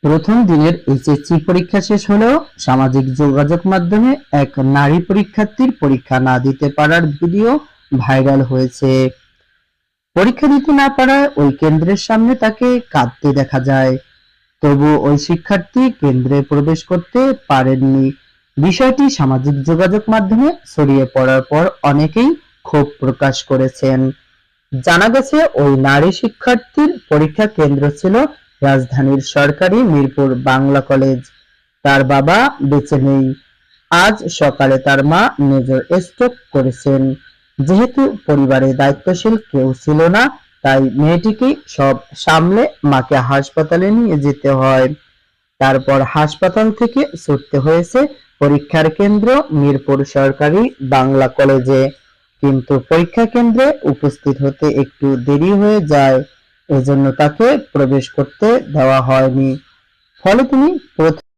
প্রথম দিনের এইচএসসি পরীক্ষা শেষ হলেও সামাজিক যোগাযোগ মাধ্যমে এক নারী পরীক্ষার্থীর পরীক্ষা না দিতে পারার ভিডিও ভাইরাল হয়েছে। পরীক্ষা দিতে না পারায় ওই কেন্দ্রের সামনে তাকে কাঁদতে দেখা যায়। তবু ওই শিক্ষার্থী কেন্দ্রে প্রবেশ করতে পারেননি। বিষয়টি সামাজিক যোগাযোগ মাধ্যমে ছড়িয়ে পড়ার পর অনেকেই ক্ষোভ প্রকাশ করেছেন। জানা গেছে ওই নারী শিক্ষার্থীর পরীক্ষা কেন্দ্র ছিল রাজধানীর সরকারি মিরপুর বাংলা কলেজ। তার বাবা বেঁচে নেই। আজ সকালে তার মা মেজর স্ট্রোক করেছেন। যেহেতু পরিবারে দায়িত্বশীল কেউ ছিল না, তাই মেয়েটিকে সব সামলে মাকে হাসপাতালে নিয়ে যেতে হয়। তারপর হাসপাতাল থেকে ছুটতে হয়েছে পরীক্ষার কেন্দ্র মিরপুর সরকারি বাংলা কলেজে। কিন্তু পরীক্ষা কেন্দ্রে উপস্থিত হতে একটু দেরি হয়ে যায়, এজন্য তাকে প্রবেশ করতে দেওয়া হয়নি। ফলে তিনি